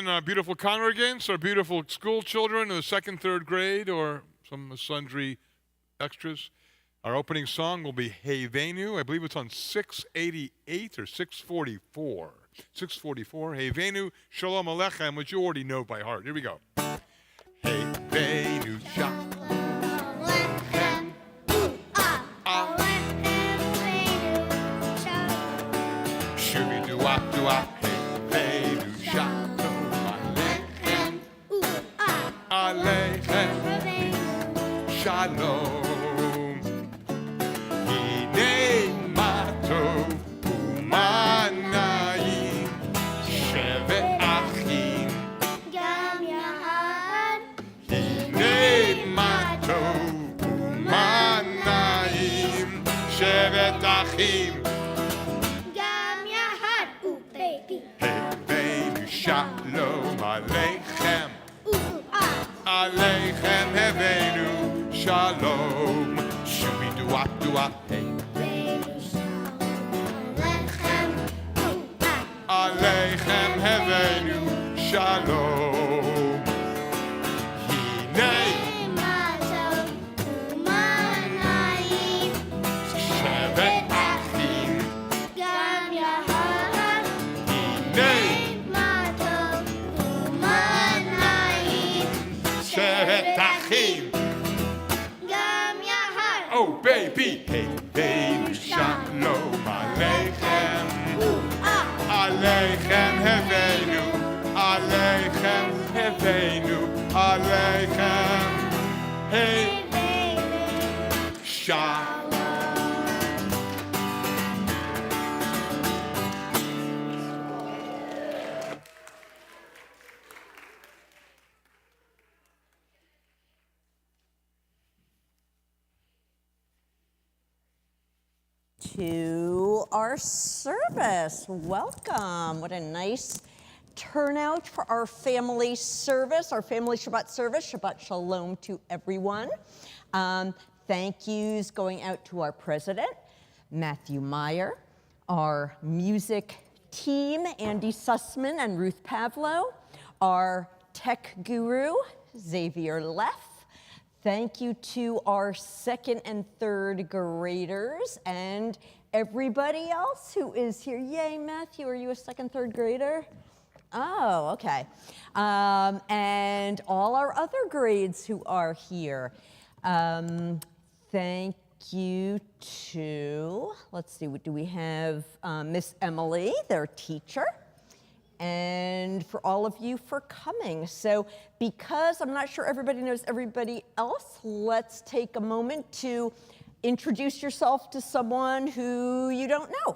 Our beautiful congregants, our beautiful school children in the second, third grade, or some sundry extras. Our opening song will be Hey Venu. I believe it's on 688 or 644. 644. Hey Venu, Shalom Aleichem, which you already know by heart. Here we go. Hey Venu, Shalom Aleichem. Shubi dua dua. Hey Venu, Shalom. Aleichem Shalom. Hinei matov umanayim shevet achim gam yahad. Hinei matov umanayim shevet achim gam yahad. Ooh baby. Hey baby, Shalom Aleichem. Aleichem Hevenu Shalom. Shubi dua dua. Hey Venu Shalom Aleichem. Aleichem Hevenu Shalom. Hinei matov umanayim shevet achim gam yahad. Hinei shevet achim gam yahad. Oh baby, hey baby, Shalom Aleichem. Aleichem Hevenu, Aleichem Hevenu, Aleichem Hevenu Shalom. To our service. Welcome. What a nice turnout for our family service, our family Shabbat service. Shabbat Shalom to everyone. Thank yous going out to our president, Matthew Meyer, our music team, Andy Sussman and Ruth Pavlo, our tech guru, Xavier Leff. Thank you to our second and third graders and everybody else who is here. Yay, Matthew, are you a second, third grader? Oh, okay. And all our other grades who are here. Thank you to, let's see, do we have Miss Emily, their teacher, and for all of you for coming. So because I'm not sure everybody knows everybody else, let's take a moment to introduce yourself to someone who you don't know.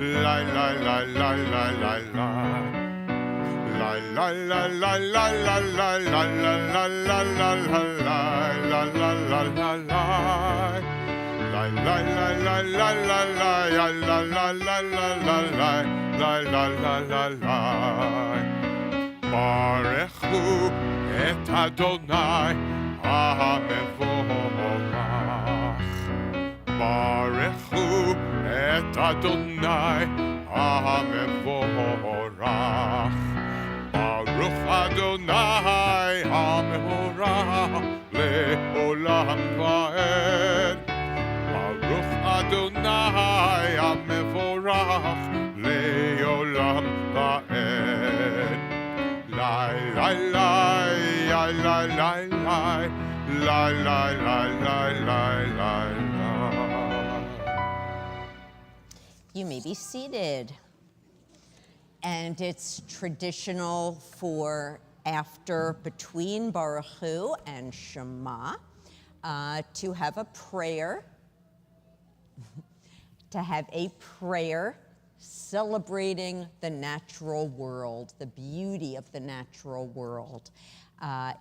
la la la la la la la. La la la la la la la la la la la la la la la la la la la. La la la la la la la la la la la la la la la la la. Barechu et Adonai HaMevorach. Barechu et Adonai HaMevorach. Baruch Adonai HaMevorach le'olam va'ed. Baruch Adonai HaMevorach le'olam va'ed. Lai lai lai lai lai lai lai lai lai lai lai lai lai. You may be seated. And it's traditional for between Baruch Hu and Shema to have a prayer, celebrating the natural world, the beauty of the natural world.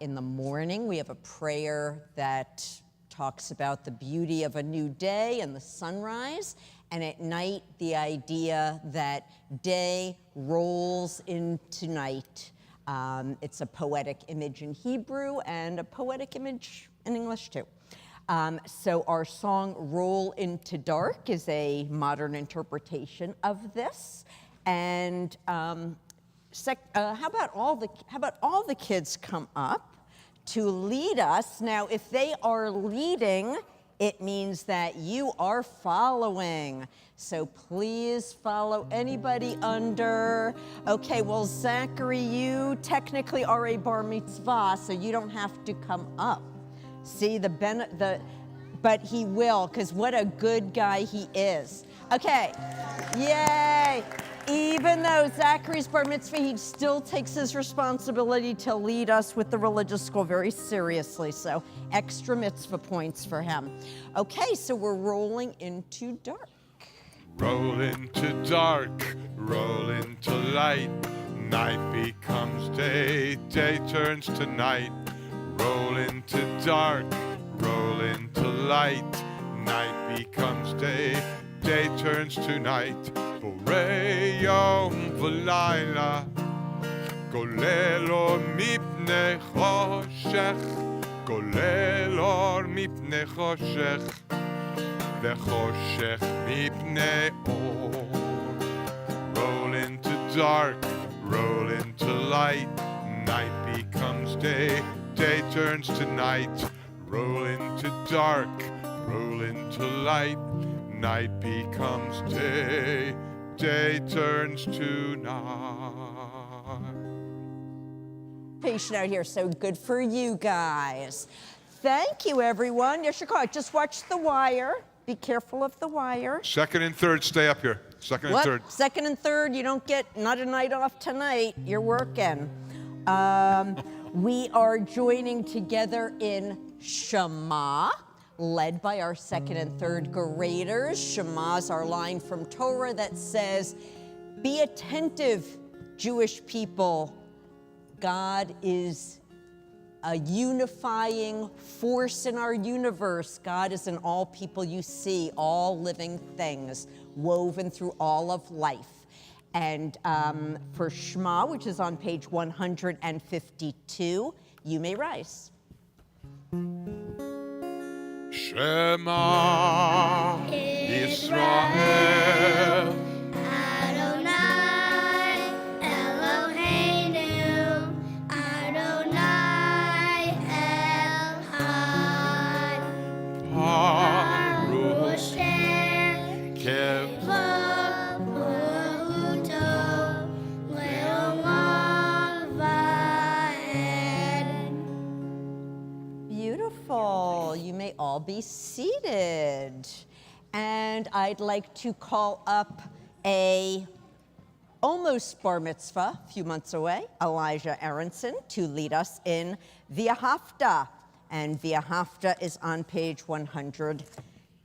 In the morning, we have a prayer that talks about the beauty of a new day and the sunrise. And at night, the idea that day rolls into night. It's a poetic image in Hebrew and a poetic image in English, too. So our song, Roll Into Dark, is a modern interpretation of this. And how about all the kids come up to lead us? Now, if they are leading, it means that you are following. So please follow anybody under. Okay, well, Zachary, you technically are a bar mitzvah, so you don't have to come up. See, but he will, because what a good guy he is. Okay, yay. Even though Zachary's bar mitzvah, he still takes his responsibility to lead us with the religious school very seriously. So extra mitzvah points for him. Okay, so we're rolling into dark. Roll into dark, roll into light. Night becomes day, day turns to night. Roll into dark, roll into light. Night becomes day, day turns to night. Borei yom v'layla, golel or mipnei choshech, golel or mipnei choshech, v'choshech mipnei or. Roll into dark, roll into light. Night becomes day, day turns to night. Roll into dark, roll into light. Night becomes day, day turns to night. Patient out here, so good for you guys. Thank you, everyone. Yeshua, just watch the wire. Be careful of the wire. Second and third, stay up here. Second and What? third. Second and third, you don't get, not a night off tonight. You're working. We are joining together in Shema, led by our second and third graders. Shema is our line from Torah that says, be attentive, Jewish people. God is a unifying force in our universe. God is in all people you see, all living things, woven through all of life. And for Shema, which is on page 152, you may rise. Shema Yisrael Adonai Eloheinu Adonai Echad Baruch Asher Kev Baruto Leolam Vaed. Beautiful. You may all be seated. And I'd like to call up a almost bar mitzvah, a few months away, Elijah Aronson, to lead us in V'ahavta. And V'ahavta is on page 153.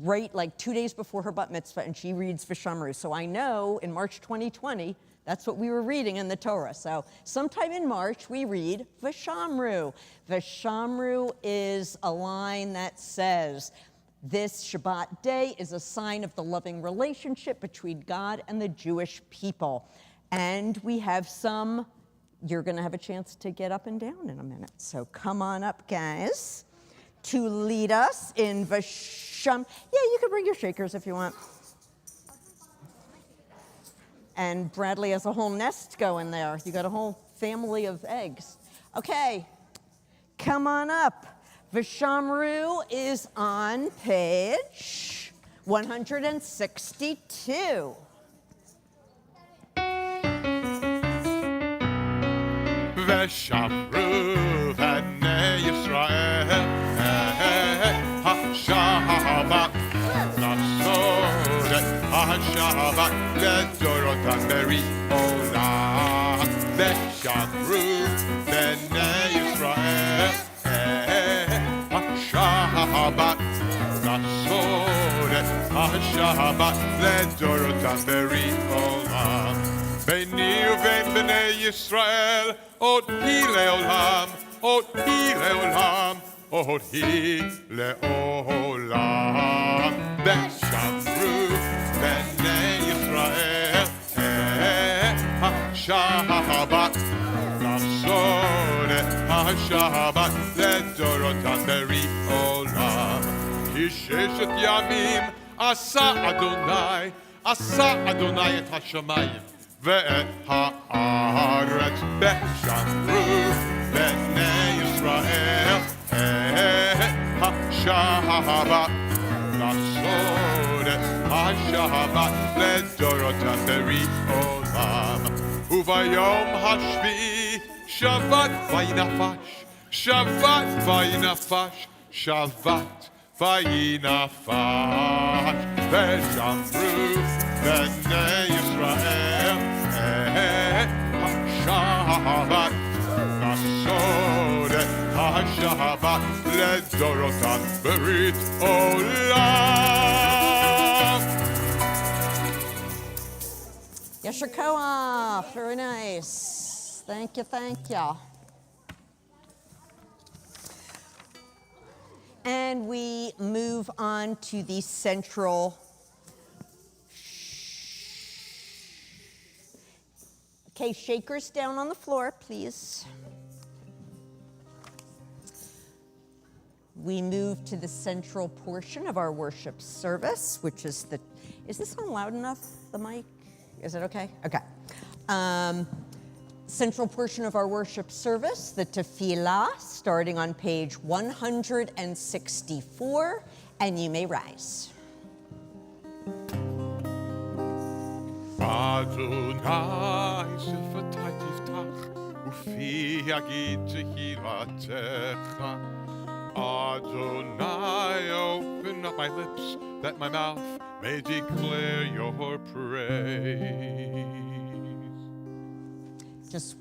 right like 2 days before her bat mitzvah, and she reads Vishamru. So I know in March 2020, that's what we were reading in the Torah. So sometime in March, we read Vishamru. Vishamru is a line that says, this Shabbat day is a sign of the loving relationship between God and the Jewish people. And we have some, you're going to have a chance to get up and down in a minute. So come on up, guys, to lead us in Vasham. Yeah, you can bring your shakers if you want. And Bradley has a whole nest going there. You got a whole family of eggs. Okay, come on up. Vishamru is on page 162. Veshamru v'nei Yisrael ha-Shabbat nasodet ha-Shabbat ledorotan beri olam. Veshamru v'nei Yisrael ha-Shabbat nasodet ha-Shabbat ledorotan beri olam. Beni uven b'nei Yisrael עוד היא לעולם, עוד היא לעולם, עוד היא לעולם. ושמרו בני ישראל השבת, מסורת השבת לדורותם ברי עולם. כי ששת ימים עשה אדוני את השמיים ואת הארץ. ושמרו בני ישראל השבת, מסורת השבת לדורותם ברי עולם. וביום השביעי שבת וינפש, שבת וינפש, שבת וינפש. ושמרו בני ישראל השבת, מסורת השבת לדורותם ברית עולם. Yasher Koach, very nice. Thank you, thank you. And we move on to the central. Okay, shakers down on the floor, please. We move to the central portion of our worship service, which is the, is this one loud enough, the mic? Is it okay? Okay. Central portion of our worship service, the tefillah, starting on page 164, and you may rise. Adonai sifatay tiftach, ufi yagid tehilatecha. Adonai, open up my lips, that my mouth may declare your praise.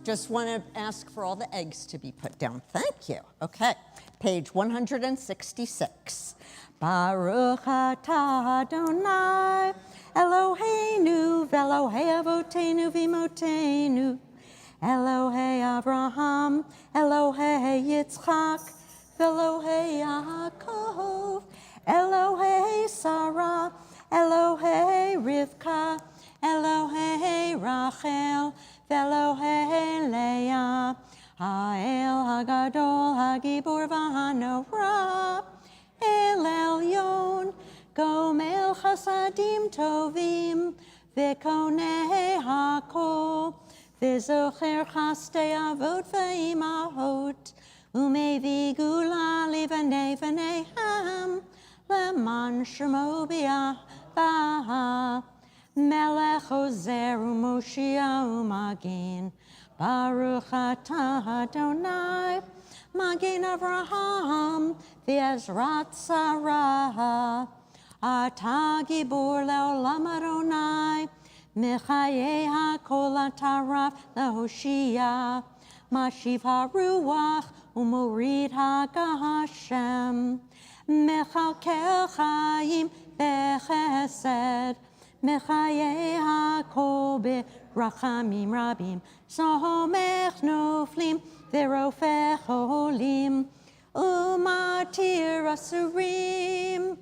Just want to ask for all the eggs to be put down. Thank you. Okay, page 166. Baruch atah Adonai, Eloheinu v'Elohei avotenu v'imotenu, Elohei Avraham, Elohei Yitzchak, v'Elohei Yaakov, Elohei Sarah, Elohei Rivka, Elohei Rachel, v'Elohei Leah, Ha'el Hagadol Hagibor v'Hanora, El Elyon, Gomel Chasadim Tovim, V'Konei Hakol, V'Zocher Chastei Avot V'Imahot, Umevi Gula Livanei V'Neham, Leman Shemo B'Yahvah, Melech Ozer U'Moshiach U'Magin, Baruch atah Adonai, Magin Avraham, V'Ezrat Sarah, Atah Gibor Le'olam Adonai, Mechayei HaKol Ataraf Le'Hoshia, Mashiv HaRuach U'Morid HaGashem, מחכה חיים בחסד, מחיי הכל ברחמים רבים, סומך נופלים ורופא חולים, ומתיר אסורים,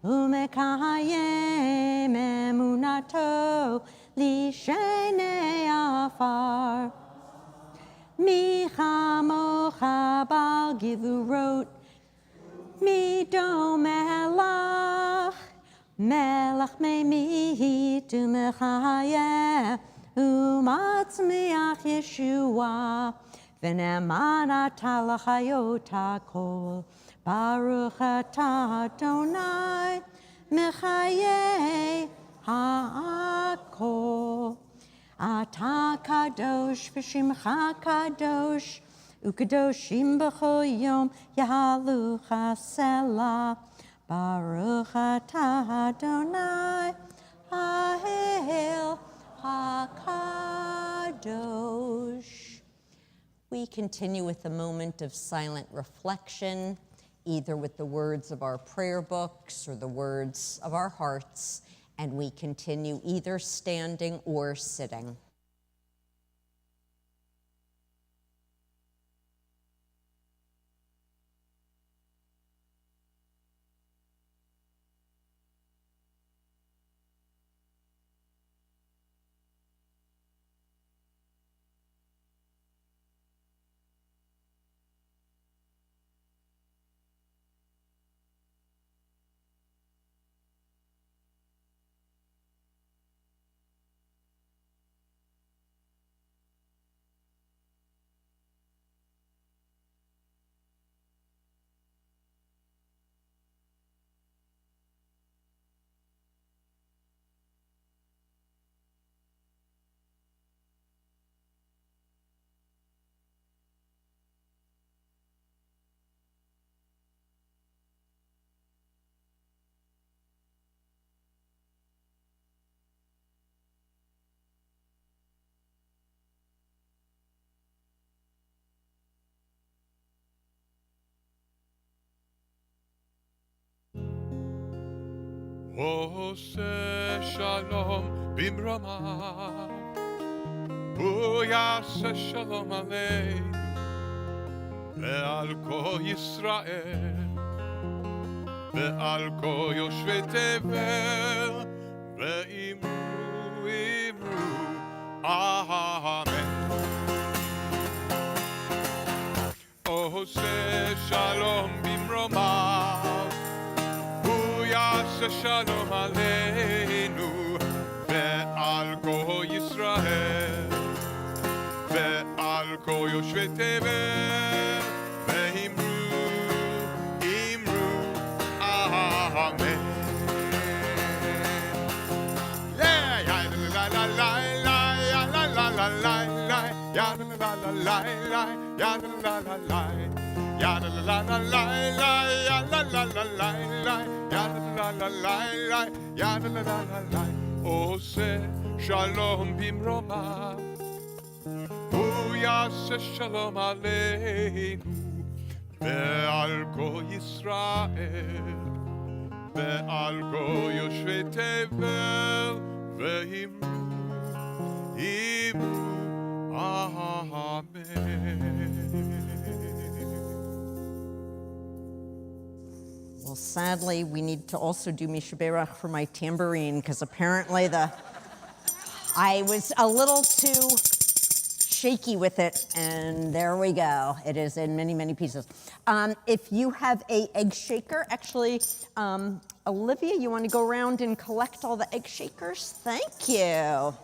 ומקיים אמונתו לשני עפר. מי כמוך בעל גבורות, מי דומה לך, מלך ממית ומחיה, ומצמיח ישועה, ונאמן אתה לחיות הכל. ברוך אתה אדוני, מחיי הכל. אתה קדוש ושמך קדוש, וקדושים בכל יום יהלוך סלה. ברוך אתה אדוני, האל הקדוש. We continue with a moment of silent reflection, either with the words of our prayer books or the words of our hearts, and we continue either standing or sitting. עושה שלום במרומיו, הוא יעשה שלום עלינו ועל כל ישראל ועל כל יושבי תבל, ואמרו אמן. עושה שלום במרומיו, יעשה שלום עלינו ועל כל ישראל ועל כל יושבי תבל, ואמרו אמן. עושה שלום במרומיו, הוא יעשה שלום עלינו ועל כל ישראל ועל כל יושבי תבל, ואמרו Well, sadly, we need to also do Mishaberach for my tambourine, because apparently I was a little too shaky with it, and there we go. It is in many, many pieces. If you have an egg shaker, actually, Olivia, you want to go around and collect all the egg shakers? Thank you.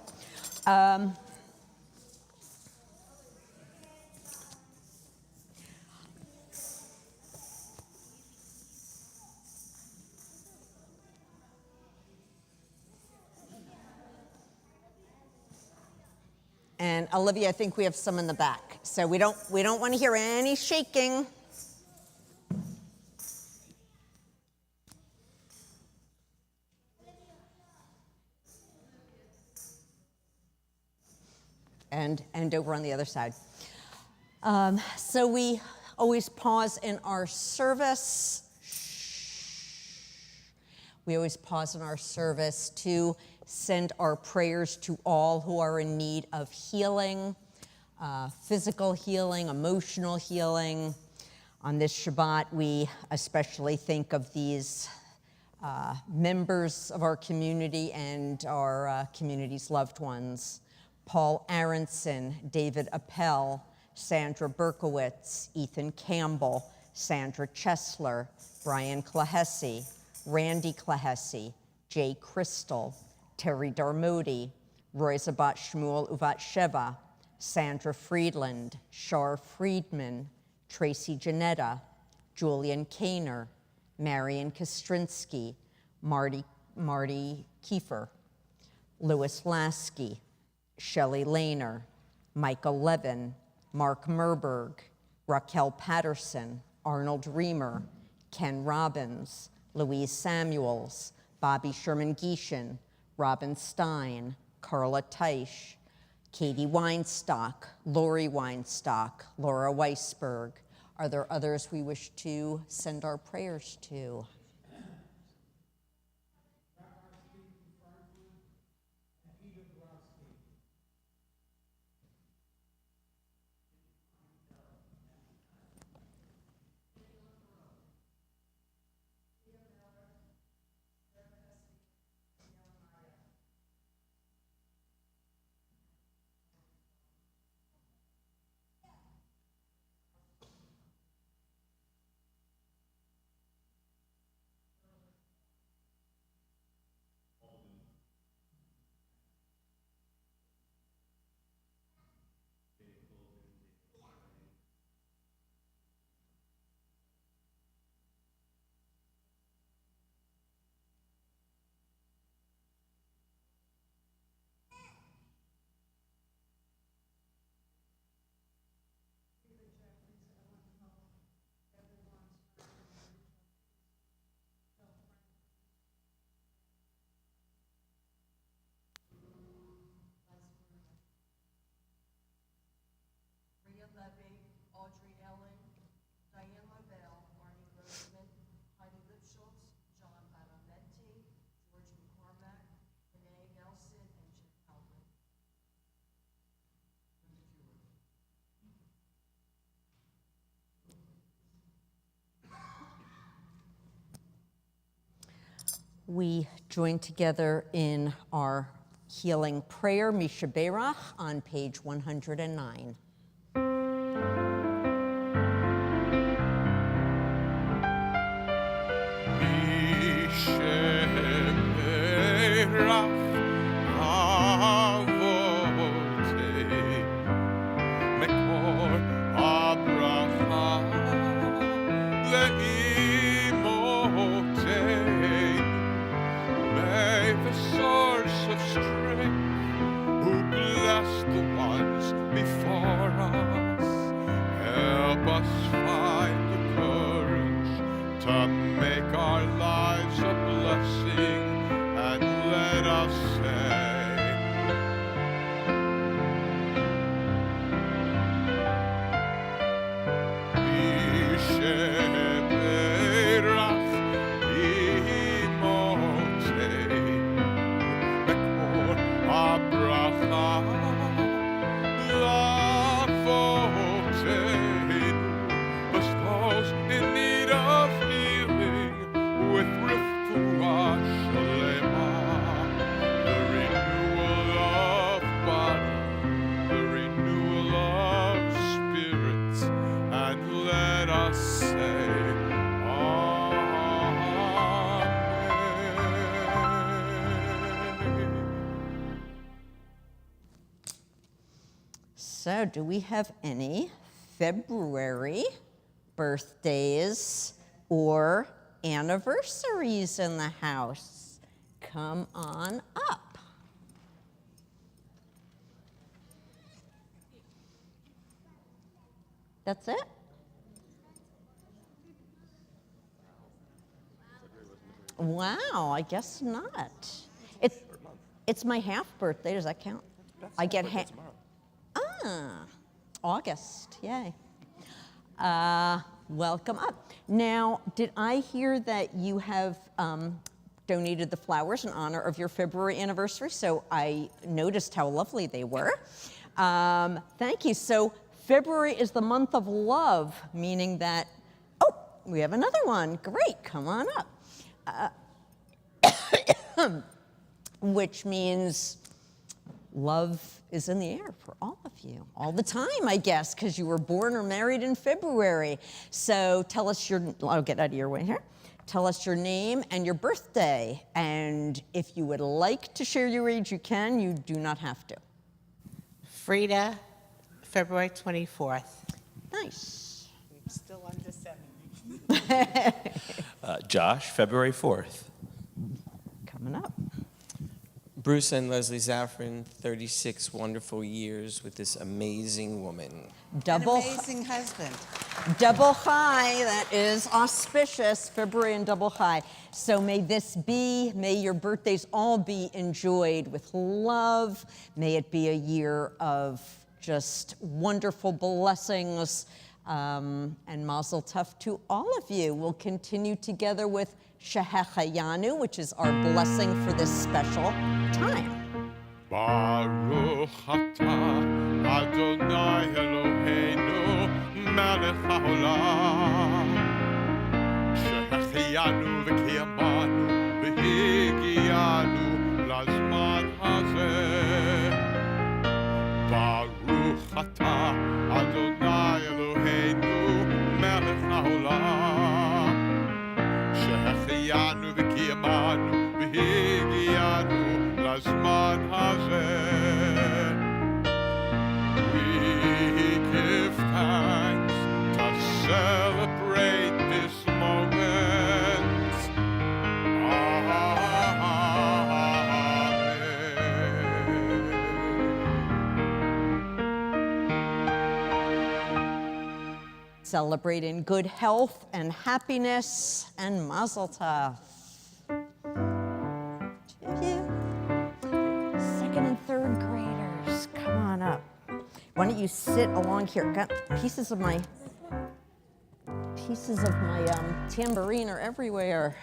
And Olivia, I think we have some in the back. So we don't want to hear any shaking. And over on the other side. So we always pause in our service. Shh. We always pause in our service to send our prayers to all who are in need of healing, physical healing, emotional healing. On this Shabbat, we especially think of these members of our community and our community's loved ones. Paul Aronson, David Appel, Sandra Berkowitz, Ethan Campbell, Sandra Chesler, Brian Klahesi, Randy Klahesi, Jay Crystal, Terry Darmody, Roy Zabat Shmuel Uvat Sheva, Sandra Friedland, Shar Friedman, Tracy Janetta, Julian Kaner, Marion Kostrinsky, Marty Kiefer, Louis Lasky, Shelley Lehner, Michael Levin, Mark Merberg, Raquel Patterson, Arnold Reamer, Ken Robbins, Louise Samuels, Bobby Sherman-Gieshin, Robin Stein, Carla Teisch, Katie Weinstock, Lori Weinstock, Laura Weisberg. Are there others we wish to send our prayers to? Levy, Audrey Ellen, Diane Lavelle, Arnie Grossman, Heidi Lipschultz, John Badamenti, George McCormack, Renee Nelson, and Jim Halpern. We join together in our healing prayer, Misha Berach, on page 109. So, do we have any February birthdays or anniversaries in the house? Come on up. That's it? Wow, I guess not. It's my half birthday. Does that count? I get half. August, yay. Welcome up. Now, did I hear that you have donated the flowers in honor of your February anniversary, so I noticed how lovely they were. Thank you. So February is the month of love, meaning that, oh, we have another one. Great, come on up. Which means love is in the air for all of you, all the time, I guess, because you were born or married in February. So tell us I'll get out of your way here. Tell us your name and your birthday. And if you would like to share your age, you can. You do not have to. Frida, February 24th. Nice. Still under 70. Josh, February 4th. Coming up. Bruce and Leslie Zaffron, 36 wonderful years with this amazing woman. Double, An amazing husband. double high, that is auspicious, February and double high. So may your birthdays all be enjoyed with love. May it be a year of just wonderful blessings. And mazel tov to all of you. We'll continue together with Shehechayanu, which is our blessing for this special time. Baruch atah Adonai Eloheinu melech haolam שהחיינו וקיימנו והגיענו לזמן הזה. ברוך אתה אדוני אלוהינו מלך העולם שהחיינו וקיימנו והגיענו לזמן הזה. We give thanks to celebrate this moment. Amen. Celebrate in good health and happiness and mazel tov. Second and third graders, come on up. Why don't you sit along here? Got pieces of my tambourine are everywhere.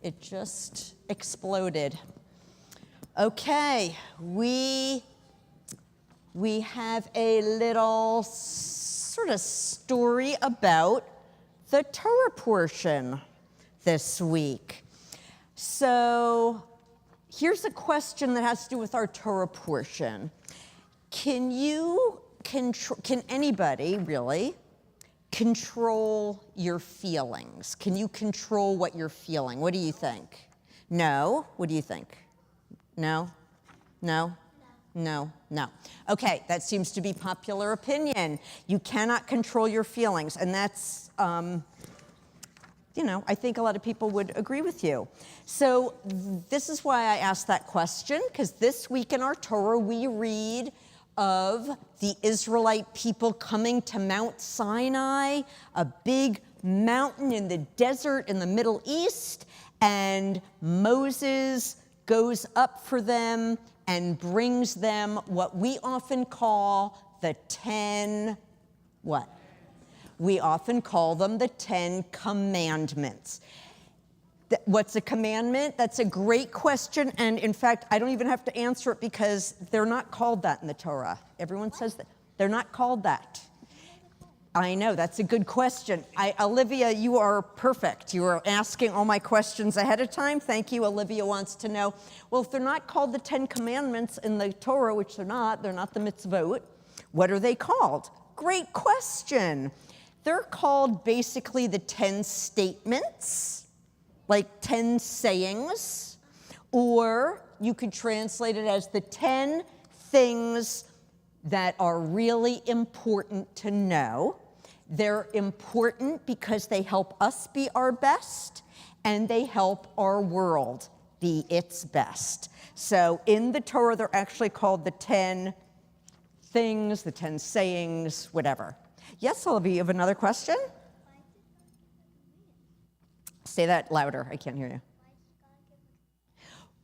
It just exploded. Okay, we have a little sort of story about the Torah portion this week. So here's a question that has to do with our Torah portion. Can anybody really control your feelings? Can you control what you're feeling? What do you think? No? What do you think? No? No? No, no. Okay, that seems to be popular opinion. You cannot control your feelings, and that's, I think a lot of people would agree with you. So this is why I asked that question, because this week in our Torah we read of the Israelite people coming to Mount Sinai, a big mountain in the desert in the Middle East, and Moses goes up for them and brings them what we often call the 10, what? We often call them the 10 Commandments. What's a commandment? That's a great question, and in fact, I don't even have to answer it because they're not called that in the Torah. Everyone says that. They're not called that. I know, that's a good question. Olivia, you are perfect. You are asking all my questions ahead of time. Thank you. Olivia wants to know, well, if they're not called the 10 Commandments in the Torah, which they're not the mitzvot, what are they called? Great question. They're called basically the 10 statements, like 10 sayings, or you could translate it as the 10 things that are really important to know. They're important because they help us be our best, and they help our world be its best. So in the Torah, they're actually called the 10 things, the 10 sayings, whatever. Yes, Olivia, you have another question? Say that louder, I can't hear you.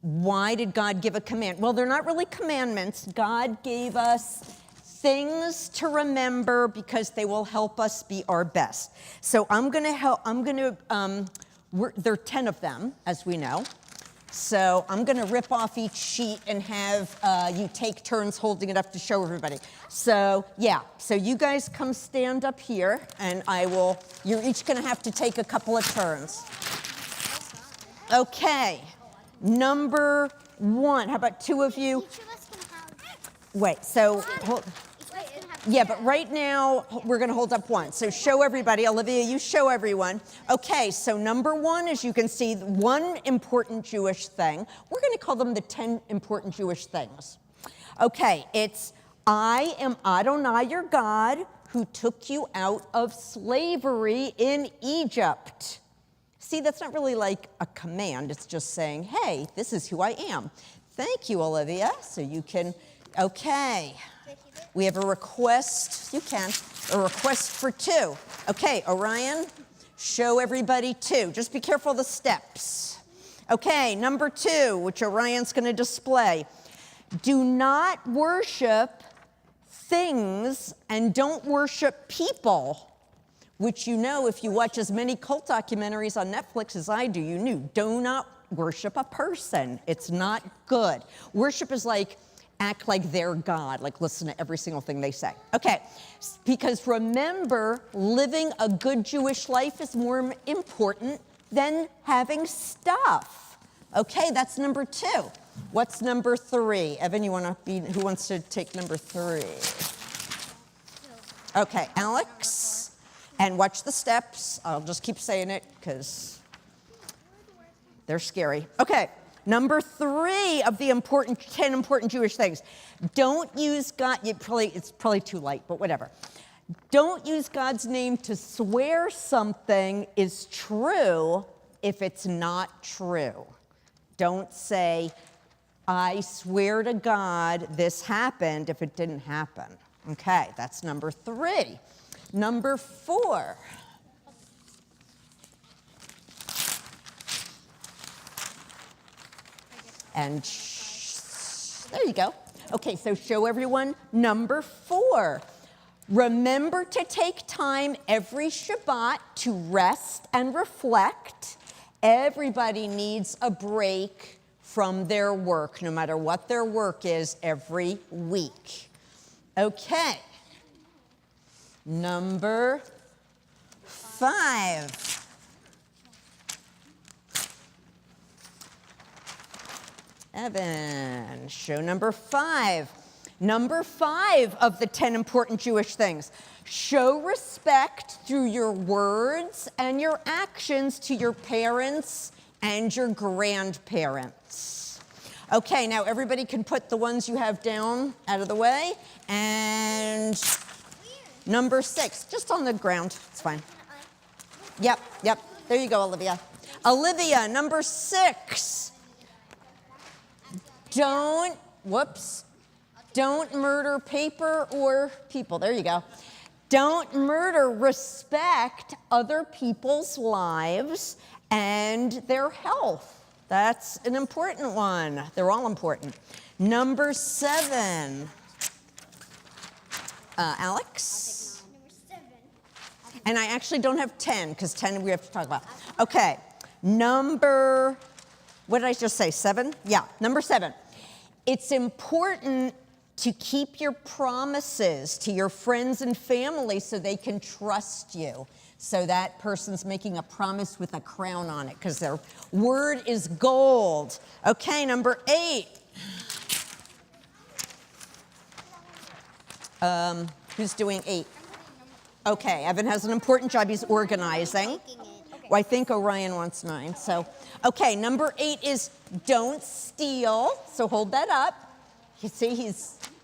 Why did God give a command? Well, they're not really commandments. God gave us things to remember because they will help us be our best. So there are 10 of them, as we know. So I'm going to rip off each sheet and have you take turns holding it up to show everybody. So yeah, so you guys come stand up here, and you're each going to have to take a couple of turns. Okay, number 1. How about 2 of you? Wait, so hold. Yeah, but right now we're going to hold up 1. So show everybody. Olivia, you show everyone. Okay, so number 1, as you can see, one important Jewish thing. We're going to call them the 10 important Jewish things. Okay, it's I am Adonai your God who took you out of slavery in Egypt. See, that's not really like a command. It's just saying, hey, this is who I am. Thank you, Olivia. So you can, okay. We have a request, a request for 2. Okay, Orion, show everybody 2. Just be careful of the steps. Okay, number 2, which Orion's going to display. Do not worship things and don't worship people, which you know if you watch as many cult documentaries on Netflix as I do, you knew. Do not worship a person. It's not good. Worship is like act like they're God, like listen to every single thing they say. Okay, because remember, living a good Jewish life is more important than having stuff. Okay, that's number 2. What's number 3? Evan, who wants to take number 3? Okay, Alex, and watch the steps. I'll just keep saying it because they're scary. Okay. Number 3 of the 10 important Jewish things. Don't use God, it's probably too light, but whatever. Don't use God's name to swear something is true if it's not true. Don't say, I swear to God this happened if it didn't happen. Okay, that's number 3. Number 4. And there you go. Okay, so show everyone number 4. Remember to take time every Shabbat to rest and reflect. Everybody needs a break from their work, no matter what their work is, every week. Okay. Number 5. Evan, show number 5. Number 5 of the 10 important Jewish things. Show respect through your words and your actions to your parents and your grandparents. Okay, now everybody can put the ones you have down out of the way. And number 6, just on the ground, it's fine. Yep, there you go, Olivia. Olivia, number 6. Don't murder paper or people. There you go. Don't murder. Respect other people's lives and their health. That's an important one. They're all important. Number 7. Alex? Number 7. And I actually don't have 10, because 10 we have to talk about. Okay. Number, what did I just say, 7? Yeah, number 7. It's important to keep your promises to your friends and family so they can trust you. So that person's making a promise with a crown on it because their word is gold. Okay, number 8. Who's doing 8? Okay, Evan has an important job. He's organizing. Well, I think Orion wants 9. So, okay, number 8 is don't steal. So hold that up. You see,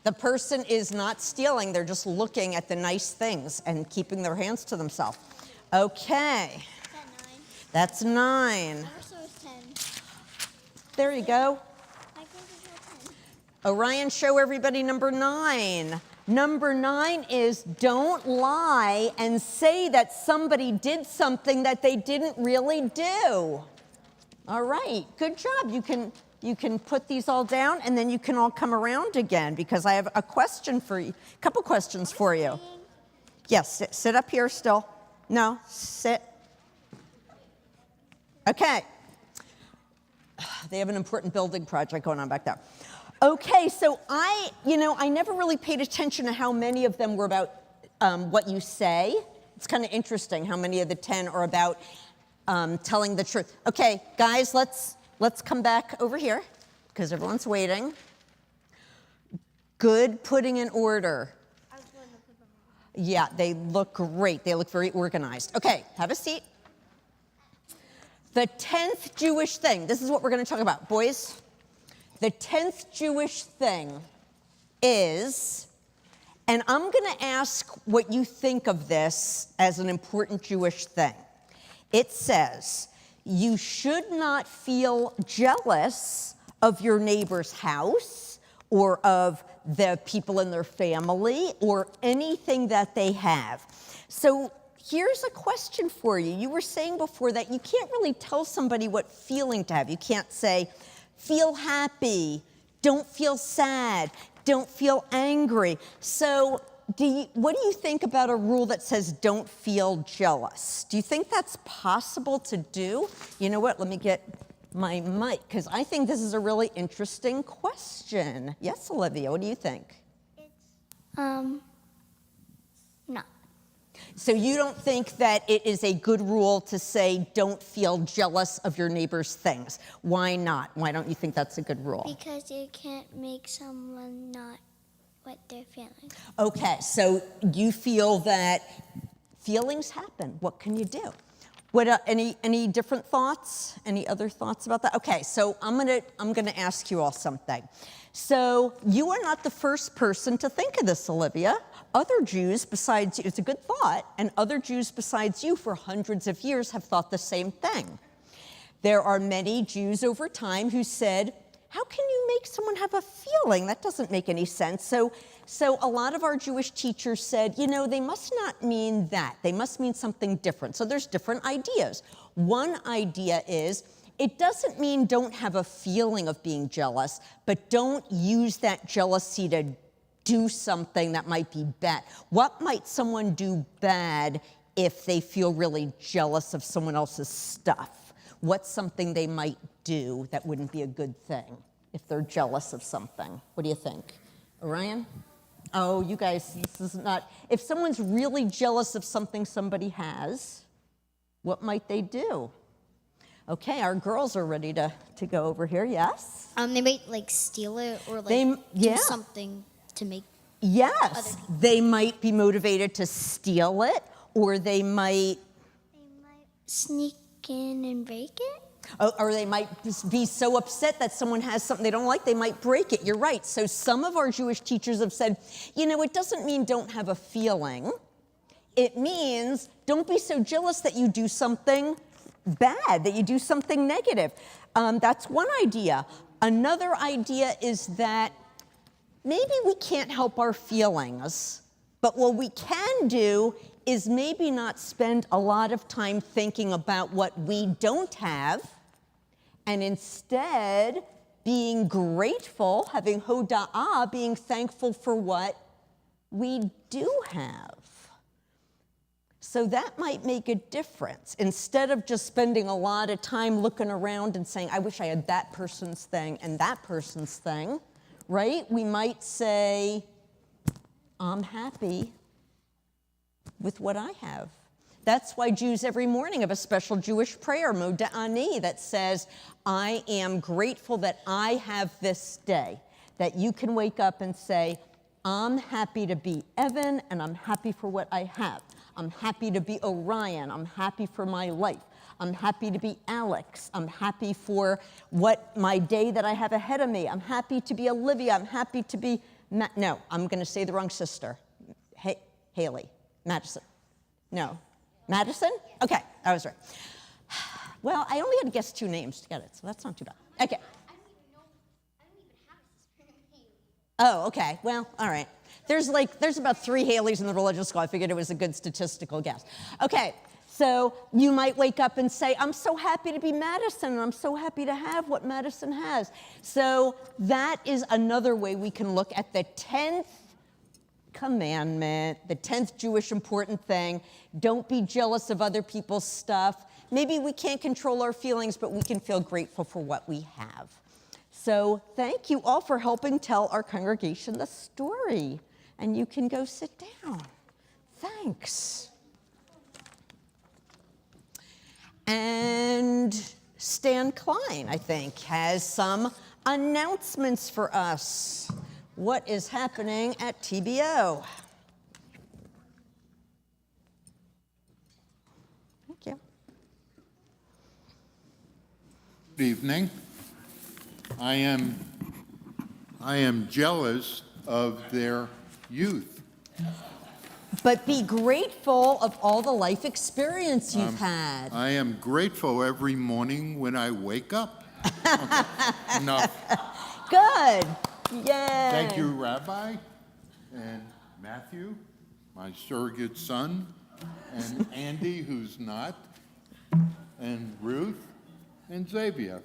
the person is not stealing. They're just looking at the nice things and keeping their hands to themselves. Okay. Is that 9? That's 9. Also is 10. There you go. I think it's 10. Orion, show everybody number 9. Number 9 is don't lie and say that somebody did something that they didn't really do. All right, good job. You can put these all down and then you can all come around again because I have a question for you, a couple questions for you. Yes, sit up here still. No, sit. Okay. They have an important building project going on back there. Okay, so I never really paid attention to how many of them were about what you say. It's kind of interesting how many of the 10 are about telling the truth. Okay, guys, let's come back over here because everyone's waiting. Good putting in order. Yeah, they look great. They look very organized. Okay, have a seat. The 10th Jewish thing. This is what we're going to talk about, boys. The 10th Jewish thing is, and I'm going to ask what you think of this as an important Jewish thing. It says, you should not feel jealous of your neighbor's house or of the people in their family or anything that they have. So here's a question for you. You were saying before that you can't really tell somebody what feeling to have. You can't say, feel happy, don't feel sad, don't feel angry. So what do you think about a rule that says don't feel jealous? Do you think that's possible to do? You know what, let me get my mic, because I think this is a really interesting question. Yes, Olivia, what do you think? No. So you don't think that it is a good rule to say don't feel jealous of your neighbor's things? Why not? Why don't you think that's a good rule? Because you can't make someone not what they're feeling. Okay, so you feel that feelings happen. What can you do? What any different thoughts? Any other thoughts about that? Okay, so I'm gonna ask you all something. So you are not the first person to think of this, Olivia. Other Jews besides you, it's a good thought, and other Jews besides you for hundreds of years have thought the same thing. There are many Jews over time who said, how can you make someone have a feeling? That doesn't make any sense. So a lot of our Jewish teachers said, they must not mean that. They must mean something different. So there's different ideas. One idea is, it doesn't mean don't have a feeling of being jealous, but don't use that jealousy to do something that might be bad. What might someone do bad if they feel really jealous of someone else's stuff? What's something they might do that wouldn't be a good thing if they're jealous of something? What do you think? Orion? Oh, you guys, this is not, if someone's really jealous of something somebody has, what might they do? Okay, our girls are ready to go over here, yes? They might steal it or yeah. do something to make. Yes, they might be motivated to steal it, or they might Sneak in and break it? or they might be so upset that someone has something they don't like, they might break it. You're right. So some of our Jewish teachers have said, it doesn't mean don't have a feeling. It means don't be so jealous that you do something bad, that you do something negative. That's one idea. Another idea is that maybe we can't help our feelings, but what we can do is maybe not spend a lot of time thinking about what we don't have, and instead being grateful, having hoda'ah, being thankful for what we do have. So that might make a difference. Instead of just spending a lot of time looking around and saying, I wish I had that person's thing and that person's thing, right? We might say, I'm happy with what I have. That's why Jews every morning have a special Jewish prayer, Moda'ani, that says, I am grateful that I have this day. That you can wake up and say, I'm happy to be Evan, and I'm happy for what I have. I'm happy to be Orion. I'm happy for my life. I'm happy to be Alex. I'm happy for what my day that I have ahead of me. I'm happy to be Olivia. I'm happy to be, no, I'm going to say the wrong sister. Haley. Madison. No. Madison? Okay, I was right. Well, I only had to guess 2 names to get it, so that's not too bad. Okay. I don't even have a sister named Haley. Oh, okay. Well, all right. There's about 3 Haleys in the religious school. I figured it was a good statistical guess. Okay, so you might wake up and say, I'm so happy to be Madison, and I'm so happy to have what Madison has. So that is another way we can look at the 10th commandment, the 10th Jewish important thing. Don't be jealous of other people's stuff. maybe we can't control our feelings, but we can feel grateful for what we have. So thank you all for helping tell our congregation the story. And you can go sit down. Thanks. And Stan Klein, I think, has some announcements for us. What is happening at TBO? Thank you. Good evening. I am jealous of their youth. But be grateful of all the life experience you've had. I am grateful every morning when I wake up. Okay. Enough. Good. Yay. Thank you, Rabbi, and Matthew, my surrogate son, and Andy, who's not, and Ruth, and Xavier.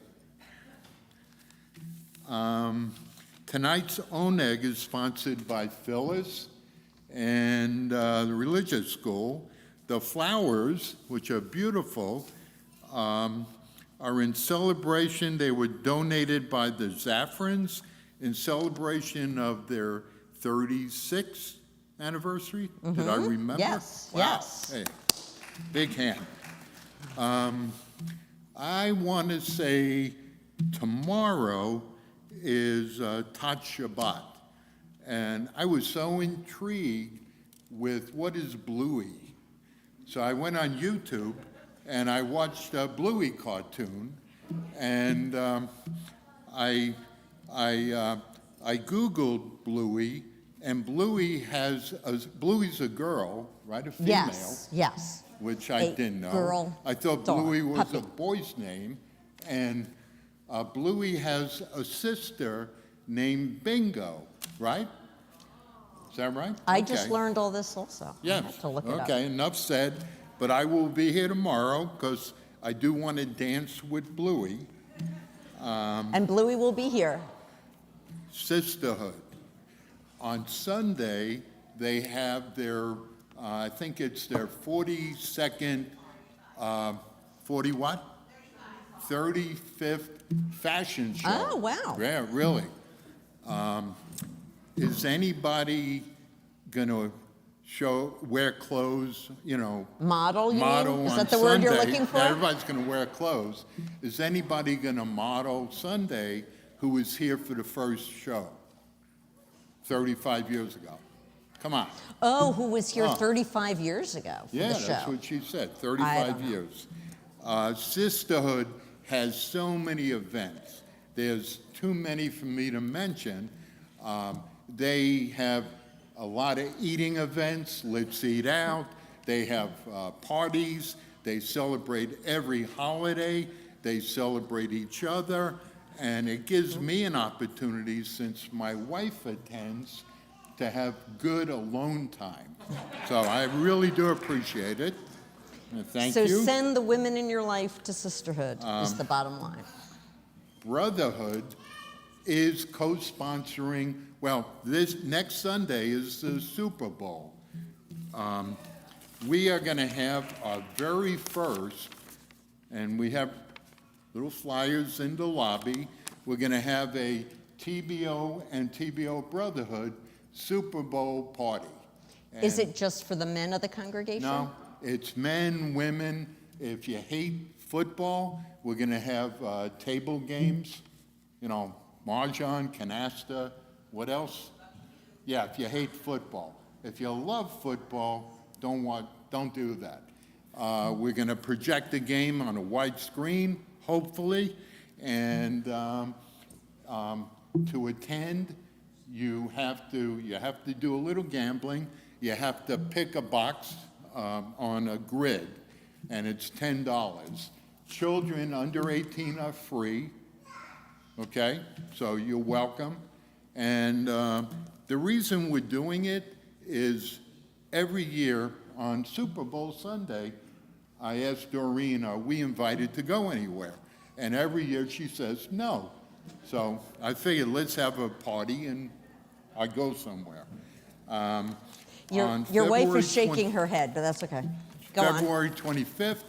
Tonight's Oneg is sponsored by Phyllis and the religious school. The flowers, which are beautiful, are in celebration. They were donated by the Zafrans in celebration of their 36th anniversary. Did I remember? Yes, Wow. yes. Hey, big hand. I want to say tomorrow is Night Shabbat. And I was so intrigued with what is Bluey. So I went on YouTube and I watched a Bluey cartoon, and I Googled Bluey, and Bluey's a girl, right? A female. Yes. Which I didn't know. Girl, I thought dog, Bluey was puppy. a boy's name, and Bluey has a sister named Bingo, right? Is that right? I just Okay. learned all this also. I Yes. have to look it up. Okay, enough said. But I will be here tomorrow because I do want to dance with Bluey. And Bluey will be here. Sisterhood. On Sunday, they have their, I think it's their 42nd, 35th fashion show. Oh, wow. Yeah, really. Is anybody going to wear clothes, Model, you model mean? Is on that the word you're Sunday? looking for? Everybody's going to wear clothes. Is anybody going to model Sunday who was here for the first show 35 years ago? Come on. Oh, who was here Oh. 35 years ago for Yeah, the show? that's what she said, I 35 don't know. years. Sisterhood has so many events. There's too many for me to mention. They have a lot of eating events. Let's Eat Out. They have parties. They celebrate every holiday. They celebrate each other. And it gives me an opportunity, since my wife attends, to have good alone time. So I really do appreciate it. Thank So you. send the women in your life to sisterhood is the bottom line. Brotherhood is co-sponsoring, well, this next Sunday is the Super Bowl. We are going to have our very first, and we have little flyers in the lobby, we're going to have a TBO and TBO Brotherhood Super Bowl party. Is And- it just for the men of the congregation? No, it's men, women. If you hate football, we're going to have table games, mahjong, canasta, what else? Yeah, if you hate football. If you love football, don't do that. We're going to project the game on a wide screen, hopefully, and to attend, you have to do a little gambling. You have to pick a box on a grid, and it's $10. Children under 18 are free, okay? So you're welcome. And the reason we're doing it is every year on Super Bowl Sunday, I asked Doreen, are we invited to go anywhere? And every year she says no. So I figured let's have a party and I go somewhere. Your On wife February is shaking her head, but that's okay. Go on. February 25th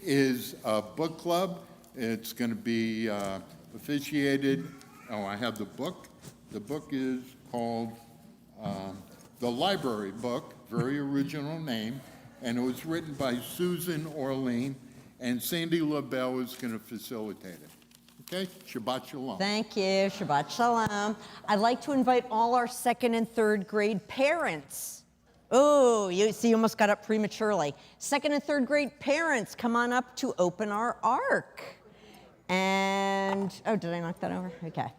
is a book club. It's going to be officiated. Oh, I have the book. The book is called The Library Book, very original name, and it was written by Susan Orlean, and Sandy LaBelle is going to facilitate it. Okay? Shabbat Shalom. Thank you. Shabbat Shalom. I'd like to invite all our second and third grade parents. Oh, you see, you almost got up prematurely. Second and third grade parents, come on up to open our ark. And, oh, did I knock that over? Okay.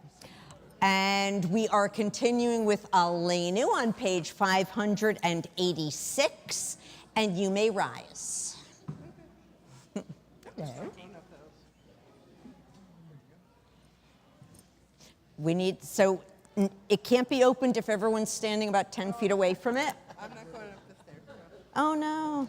And we are continuing with Aleinu on page 586, and you may rise. Hello. We need, so it can't be opened if everyone's standing about 10 feet away from it. I'm not going up the stairs. Oh, no.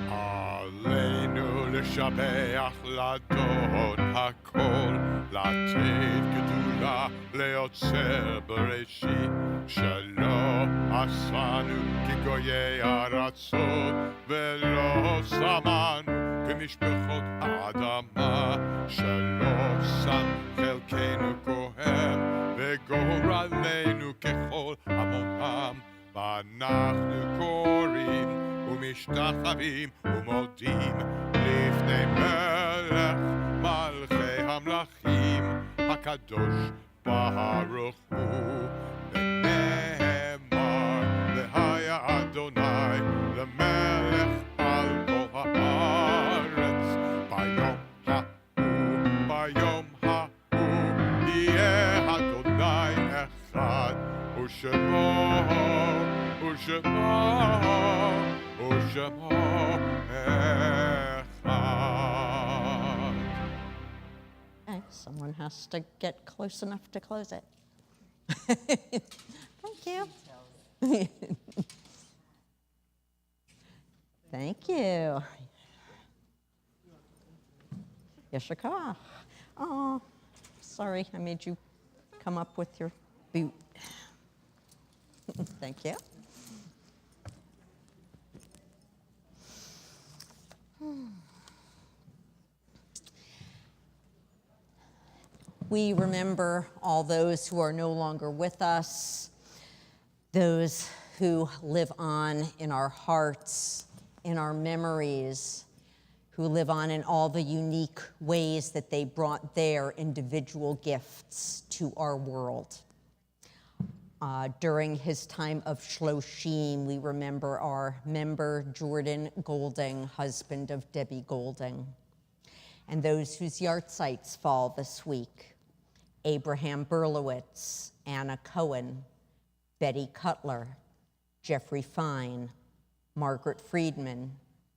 עלינו לשבח לאדון הכל, לתת גדולה ליוצר בראשית, שלא עשנו כגויי ארצות, ולא שמנו כמשפחות האדמה, שלא שם חלקנו כהן, וגורלנו ככל עמם, ואנחנו קוראים ומשתחווים ומודים לפני מלך מלכי המלכים הקדוש ברוך הוא, ונאמר והיה אדוני למלך על כל הארץ, ביום ההוא יהיה אדוני אחד, ושמו Okay, someone has to get close enough to close it. Thank you. Thank you. Yasher koach. Oh, sorry, I made you come up with your boot. Thank you. We remember all those who are no longer with us, those who live on in our hearts, in our memories, who live on in all the unique ways that they brought their individual gifts to our world. During his time of Shloshim, we remember our member Jordan Golding, husband of Debbie Golding, and those whose yahrzeits fall this week: Abraham Berlowitz, Anna Cohen, Betty Cutler, Jeffrey Fine, Margaret Friedman,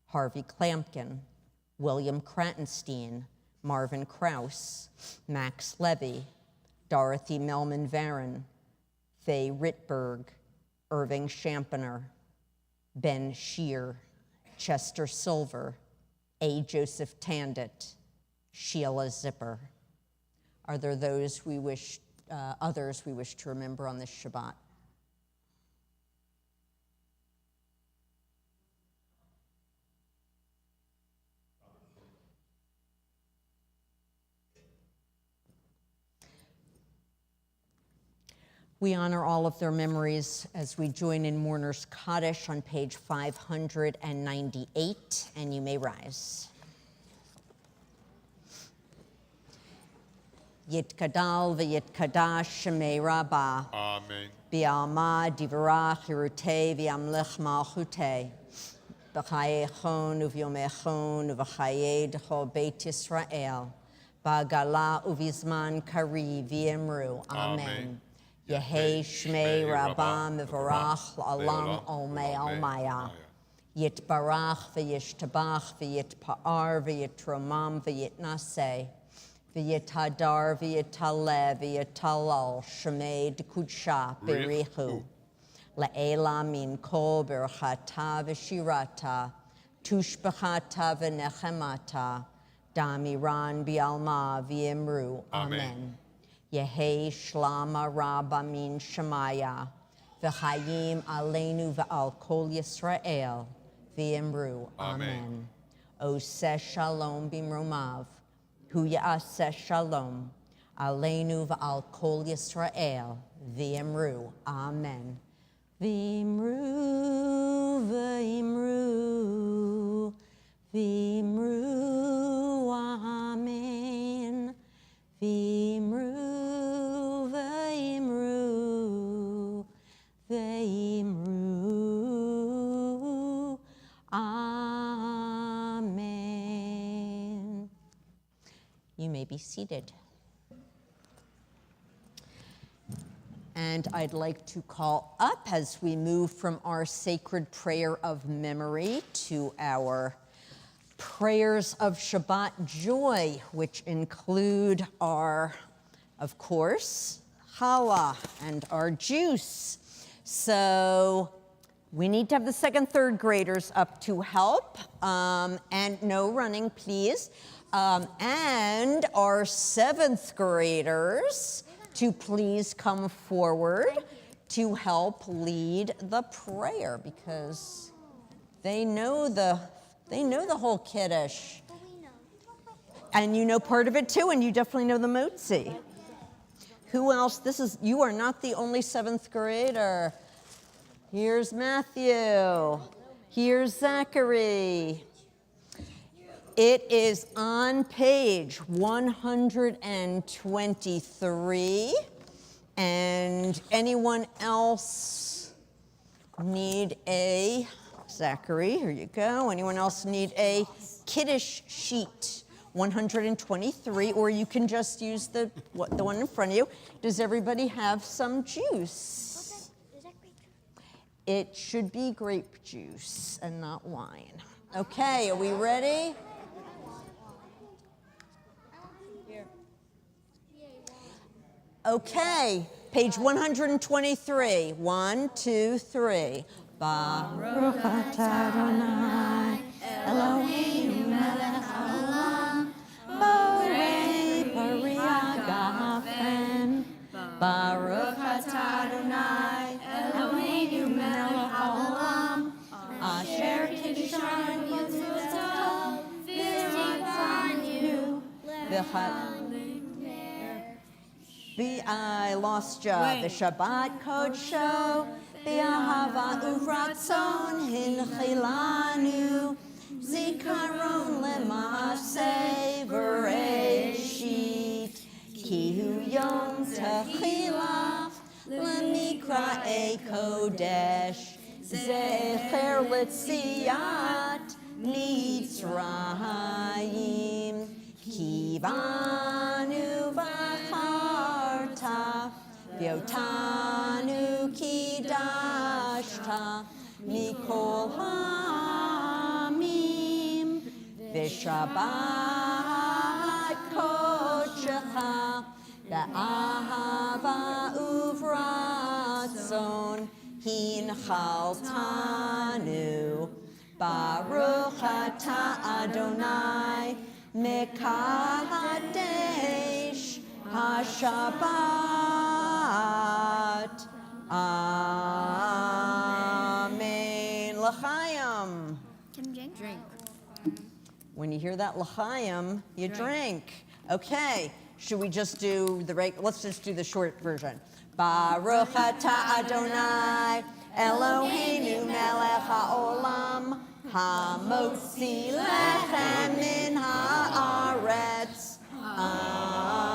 Harvey Klampkin, William Kratenstein, Marvin Krause, Max Levy, Dorothy Melman Varon, Faye Ritberg, Irving Champiner, Ben Shear, Chester Silver, A. Joseph Tandit, Sheila Zipper. Are there those others we wish to remember on this Shabbat? We honor all of their memories as we join in Mourner's Kaddish on page 598, and you may rise. Yitkadal v'yitkadash shemei Rabbah. Amen. Bi'alma divrach hirutei v'yamlech malchutei. B'chayechon uvyomechon uv'chayei d'chol Beit Yisrael. Ba'gala uvizman kari v'yemru. Amen. Yehei shmei Rabbah mevarach la'alam olmei almaya. Yitbarach v'yishtabach v'yitpa'ar v'yitromam v'yitnaseh. V'yitadar v'yitaleh v'yitalal shmei d'kudsha berichu. La'ela min kol berchata v'shirata. Tushbachata v'nechemata. Damiran bi'alma v'yimru. Amen. Yehi Shlama Rabba Min Shemaya, V'chayim Aleinu V'al Kol Yisrael, V'imru. Amen. Oseh Shalom Bimromav, Hu Ya'aseh Shalom, Aleinu V'al Kol Yisrael, V'imru. Amen. V'imru, v'imru, v'imru, amen. V'imru, v'imru, v'imru, amen. You may be seated. And I'd like to call up as we move from our sacred prayer of memory to our prayers of Shabbat joy, which include our, of course, challah and our juice. So we need to have the second, third graders up to help, and no running, please. And our seventh graders to please come forward to help lead the prayer, because they know the whole Kiddush. And you know part of it too, and you definitely know the Motzi. Who else? You are not the only seventh grader. Here's Matthew. Here's Zachary. It is on page 123. And anyone else need a, Zachary, here you go. Anyone else need a Kiddush sheet? 123, or you can just use the one in front of you. Does everybody have some juice? Is that grape juice? It should be grape juice and not wine. Okay, are we ready? Okay, page 123. 1, 2, 3. Baruch atah Adonai Eloheinu melech haolam borei pari hagafen. Baruch atah Adonai Eloheinu melech haolam asher kiddushanu mitzvotav v'tzivanu v'chat. I lost ya. The Shabbat Kodsho, B'ahava uvratzon hinchilanu, Zikaron lema'aseh v'reishit, Ki hu yom techila lemikra kodesh, Zecher letziyat Mitzrayim, Ki banu v'charta, V'yotanu kidashta mikol ha'amim, v'shabbat kodshecha, ba'ahava uvratzon hinchaltanu. Baruch atah Adonai mekadesh HaShabbat. Amen. L'chaim. Can drink? When you hear that l'chaim, you drink. Okay. Should we just do let's just do the short version. Baruch atah Adonai Eloheinu melech haolam hamotzi lechem min haaretz.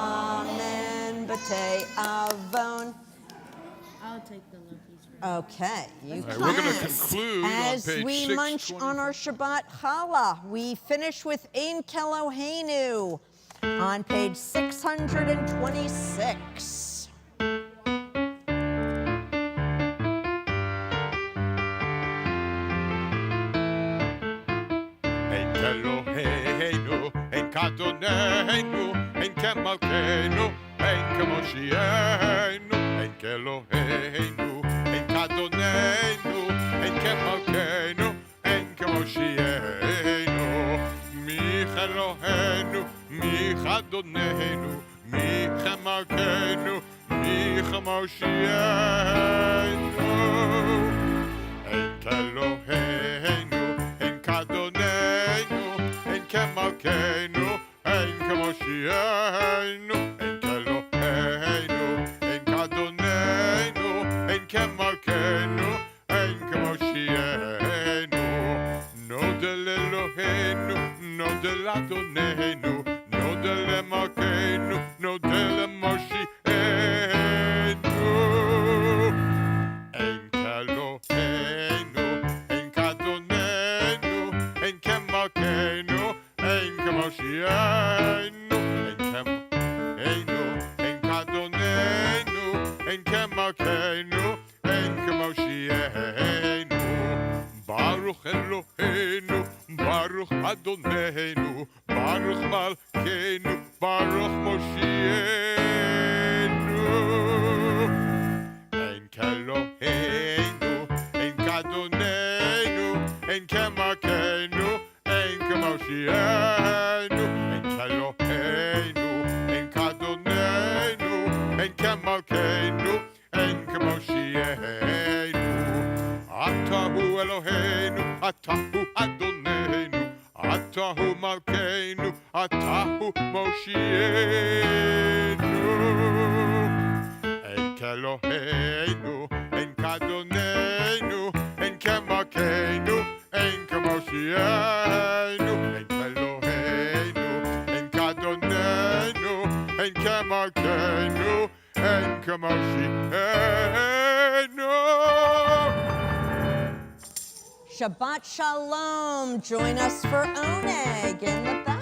Amen. B'tei avon. I'll take the Loki's room. Okay, you All right, can. we're going to conclude As on page we munch on our 624. Shabbat challah, we finish with Ein Keloheinu on page 626. Ein Keloheinu, ein Kadonenu, ein Kemalkeinu, ein Kemoshienu, ein Keloheinu, ein Kadonenu, ein Kemalkeinu, ein Kemoshienu, mi Eloheinu, mi Kadonenu, מי כמלכנו, מי כמושיענו. אין כאלוהינו, אין כאדוננו, אין כמלכנו, אין כמושיענו. אין כאלוהינו, אין כאדוננו, אין כמלכנו, אין כמושיענו. נודה לאלוהינו, נודה לאדוננו, נודה למלכנו, נודה למושיענו. אין כאלוהינו, אין כאדוננו, אין כמלכנו, אין כמושיענו. אין כמלכנו, אין כאדוננו, אין כמלכנו, אין כמושיענו. ברוך אלוהינו, ברוך אדוננו, ברוך מלכנו, ברוך מושיענו. אין כאלוהינו, אין כאדוננו, אין כמלכנו, אין כמושיענו. אין כאלוהינו, אין כאדוננו, אין כמלכנו, אין כמושיענו. אתה הוא אלוהינו, אתה הוא אדוננו, אתה הוא מלכנו, אתה הוא מושיענו. אין כאלוהינו, אין כאדוננו, אין כמלכנו, אין כמושיענו. אין כאלוהינו, אין כאדוננו, אין כמלכנו, אין כמושיענו. Shabbat Shalom. Join us for Oneg in the back.